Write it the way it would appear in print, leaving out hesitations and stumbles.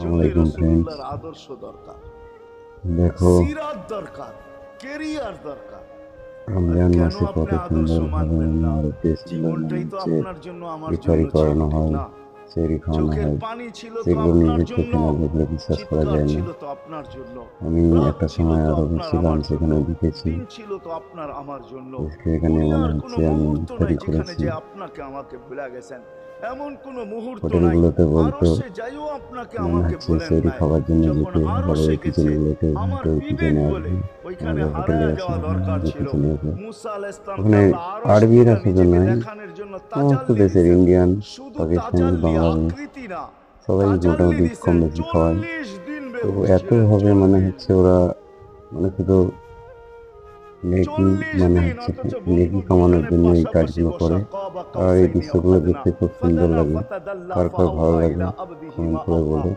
সঙ্গে রাসূলুল্লাহর আদর্শ দরকার, দেখো সিরাত দরকার, কেরিয়ার দরকার। রমজান কেন মাসে আপনি কত আদর্শ সুন্দরভাবে মানবেন না? আমাদের দেশগুলোর জীবনটাই তো হচ্ছে আপনার জন্য আমার জন্য ইফতারি ছিল, করানো ঠিক হয়, না? সেহরি খাওয়ানো চোখের হয়, পানি ছিল তো যেগুলো আপনার নিজের জন্য, চোখে না দেখলে বিশ্বাস করা চিৎকার যায় না। ছিল তো আপনার জন্য, আমি রাত একটা ছিল সময় তো আরবে আপনার ছিলাম, আমার জন্য, সেখানে দেখেছি দিন ছিল তো আপনার আমার জন্য। সেখানে মনে দুনিয়ার কোনো হচ্ছে আমি মুহূর্ত নাই ইফতারি যেখানে করেছি। যে আপনাকে আমাকে ভুলে গেছেন, এমন কোনো মুহূর্ত নাই। হোটেলগুলোতে বলতো আরশে যাইও আপনাকে মনে আমাকে হচ্ছে বলেন সেহরি নাই। খাওয়ার জন্য যখন যেতে, বড় আরশে এই গেছে, কিচেনগুলোতে আমার ওই বিবেক কিচেনে বলে আসবে, ওইখানে আমাদের হোটেলে হারায়া আছে, যাওয়া দরকার আমাদের ছিল। কিচেনে আছে। মুসা আলাইহিস সালামকে ওখানে আল্লাহ আরশ আরবিরা থেকে শুধু নিজেকে নয়, দেখানোর জন্য সমস্ত তাজাল্লি দেশের দিছেন। ইন্ডিয়ান, শুধু পাকিস্তানি, তাজাল্লি, বাংলাদেশ আকৃতি না, সবাই তাজাল্লি মোটামুটি দিছেন। কম বেশি খাওয়ায়। 40 দিন তো বেহুশ ছিলেন, এতভাবে মানে 40 হচ্ছে দিন, ওরা মানে শুধু নেকি 40 মানে দিন, হচ্ছে অথচ নেকি বন্ধু কামানোর দুইজনে জন্য এই পাশাপাশি কাজগুলো বসা। করে। কাবা আর এই কাউসাইনি আও দৃশ্যগুলো আদনা, দেখতে খুব সুন্দর ফাদানা লাগে। ফাতাদাল্লা কার কার ভালো ফাআওহা লাগে ইলা আবদিহি কমেন্ট মা করে আওহা। বলো।